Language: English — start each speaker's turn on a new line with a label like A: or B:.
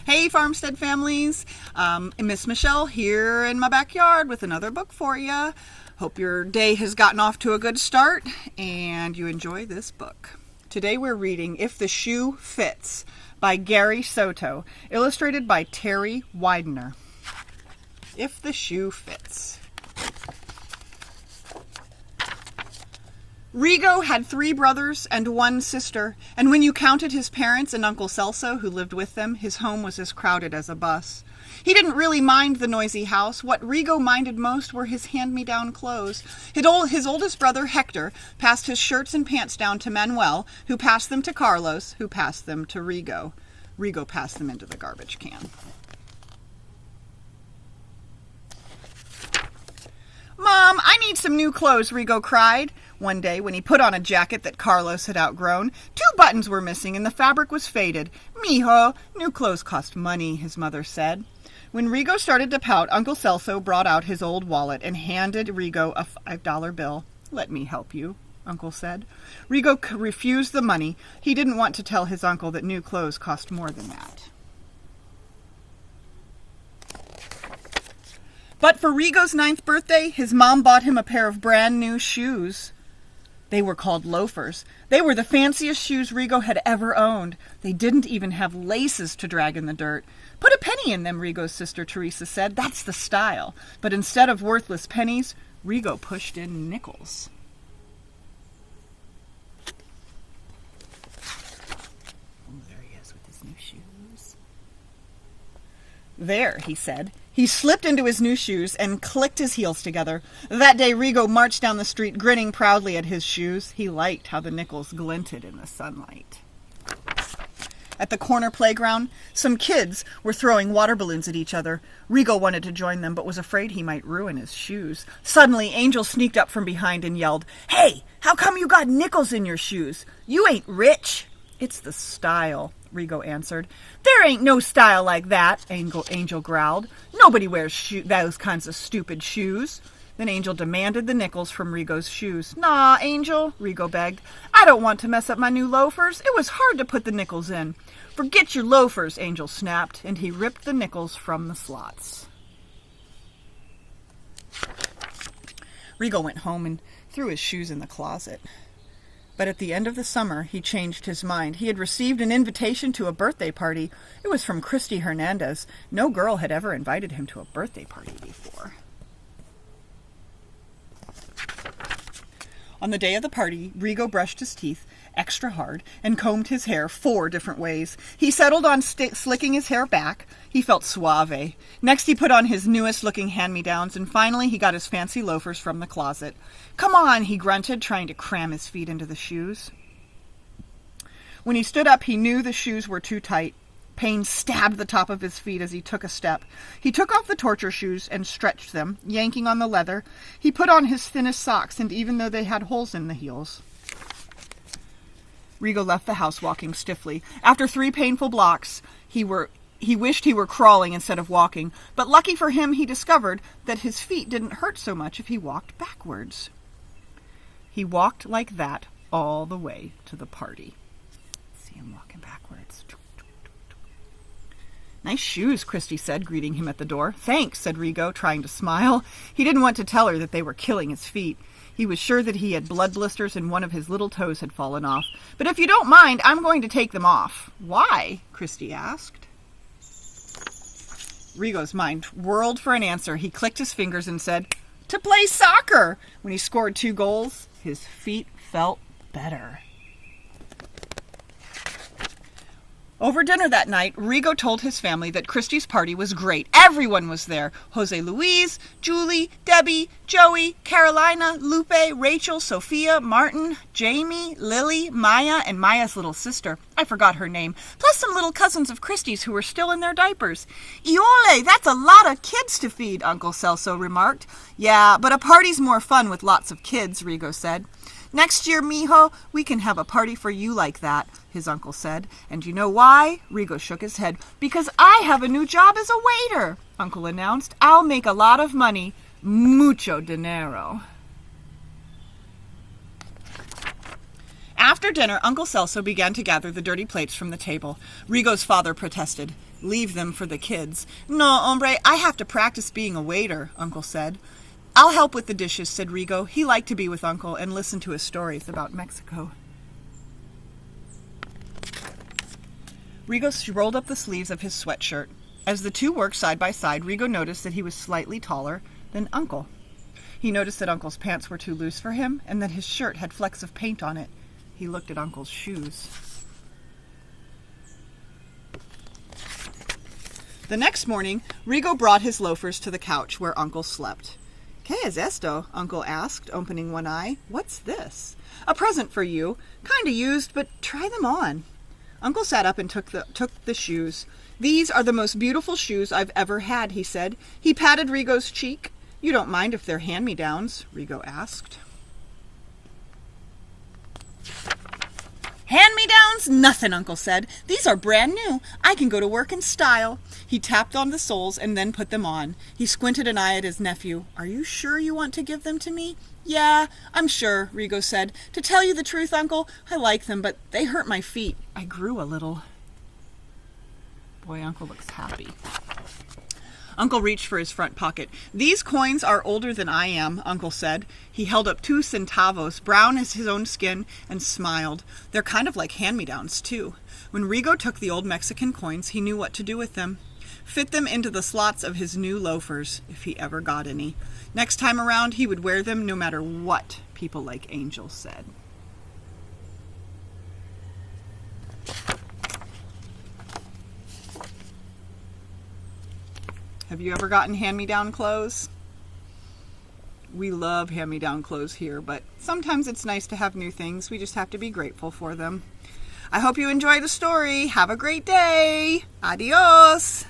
A: Hey Farmstead families, Miss Michelle here in my backyard with another book for you. Hope your day has gotten off to a good start and you enjoy this book. Today we're reading If the Shoe Fits by Gary Soto, illustrated by Terry Widener. If the Shoe Fits. Rigo had 3 brothers and 1 sister, and when you counted his parents and Uncle Celso, who lived with them, his home was as crowded as a bus. He didn't really mind the noisy house. What Rigo minded most were his hand-me-down clothes. His oldest brother, Hector, passed his shirts and pants down to Manuel, who passed them to Carlos, who passed them to Rigo. Rigo passed them into the garbage can. "Mom, I need some new clothes," Rigo cried. One day, when he put on a jacket that Carlos had outgrown, 2 buttons were missing and the fabric was faded. "Mijo, new clothes cost money," his mother said. When Rigo started to pout, Uncle Celso brought out his old wallet and handed Rigo a $5 bill. "Let me help you," Uncle said. Rigo refused the money. He didn't want to tell his uncle that new clothes cost more than that. But for Rigo's 9th birthday, his mom bought him a pair of brand new shoes. They were called loafers. They were the fanciest shoes Rigo had ever owned. They didn't even have laces to drag in the dirt. "Put a penny in them," Rigo's sister Teresa said. "That's the style." But instead of worthless pennies, Rigo pushed in nickels. Oh, there he is with his new shoes. "There," he said. He slipped into his new shoes and clicked his heels together. That day, Rigo marched down the street, grinning proudly at his shoes. He liked how the nickels glinted in the sunlight. At the corner playground, some kids were throwing water balloons at each other. Rigo wanted to join them, but was afraid he might ruin his shoes. Suddenly, Angel sneaked up from behind and yelled, "Hey, how come you got nickels in your shoes? You ain't rich." "It's the style," Rigo answered. "There ain't no style like that," Angel growled. "Nobody wears those kinds of stupid shoes." Then Angel demanded the nickels from Rigo's shoes. "Nah, Angel," Rigo begged. "I don't want to mess up my new loafers. It was hard to put the nickels in." "Forget your loafers," Angel snapped, and he ripped the nickels from the slots. Rigo went home and threw his shoes in the closet. But at the end of the summer, he changed his mind. He had received an invitation to a birthday party. It was from Christy Hernandez. No girl had ever invited him to a birthday party before. On the day of the party, Rigo brushed his teeth extra hard and combed his hair 4 different ways. He settled on slicking his hair back. He felt suave. Next, he put on his newest-looking hand-me-downs, and finally he got his fancy loafers from the closet. "Come on," he grunted, trying to cram his feet into the shoes. When he stood up, he knew the shoes were too tight. Pain stabbed the top of his feet as he took a step. He took off the torture shoes and stretched them, yanking on the leather. He put on his thinnest socks, and even though they had holes in the heels, Rigo left the house walking stiffly. After 3 painful blocks, he wished he were crawling instead of walking, but lucky for him, he discovered that his feet didn't hurt so much if he walked backwards. He walked like that all the way to the party. See him walking backwards. "Nice shoes," Christy said, greeting him at the door. "Thanks," said Rigo, trying to smile. He didn't want to tell her that they were killing his feet. He was sure that he had blood blisters and one of his little toes had fallen off. "But if you don't mind, I'm going to take them off." "Why?" Christy asked. Rigo's mind whirled for an answer. He clicked his fingers and said, "To play soccer!" When he scored 2 goals, his feet felt better. Over dinner that night, Rigo told his family that Christy's party was great. Everyone was there. Jose Luis, Julie, Debbie, Joey, Carolina, Lupe, Rachel, Sophia, Martin, Jamie, Lily, Maya, and Maya's little sister. I forgot her name. Plus some little cousins of Christy's who were still in their diapers. "Iole, that's a lot of kids to feed," Uncle Celso remarked. "Yeah, but a party's more fun with lots of kids," Rigo said. "Next year, mijo, we can have a party for you like that," his uncle said. "And you know why?" Rigo shook his head. "Because I have a new job as a waiter," Uncle announced. "I'll make a lot of money. Mucho dinero." After dinner, Uncle Celso began to gather the dirty plates from the table. Rigo's father protested. Leave them for the kids. No, hombre, I have to practice being a waiter, Uncle said. I'll help with the dishes, said Rigo. He liked to be with Uncle and listen to his stories about Mexico. Rigo rolled up the sleeves of his sweatshirt. As the two worked side by side, Rigo noticed that he was slightly taller than Uncle. He noticed that Uncle's pants were too loose for him and that his shirt had flecks of paint on it. He looked at Uncle's shoes. The next morning, Rigo brought his loafers to the couch where Uncle slept. ¿Qué es esto? Uncle asked, opening one eye. What's this? A present for you. Kinda used, but try them on. Uncle sat up and took the shoes. These are the most beautiful shoes I've ever had, he said. He patted Rigo's cheek. You don't mind if they're hand-me-downs? Rigo asked. Hand-me-downs? Nothing, Uncle said. These are brand new. I can go to work in style. He tapped on the soles and then put them on. He squinted an eye at his nephew. Are you sure you want to give them to me? Yeah, I'm sure, Rigo said. To tell you the truth, Uncle, I like them, but they hurt my feet. I grew a little. Boy, Uncle looks happy. Uncle reached for his front pocket. These coins are older than I am, Uncle said. He held up 2 centavos, brown as his own skin, and smiled. They're kind of like hand-me-downs, too. When Rigo took the old Mexican coins, he knew what to do with them. Fit them into the slots of his new loafers, if he ever got any. Next time around, he would wear them no matter what people like Angel said. Have you ever gotten hand-me-down clothes? We love hand-me-down clothes here, but sometimes it's nice to have new things. We just have to be grateful for them. I hope you enjoyed the story. Have a great day. Adios.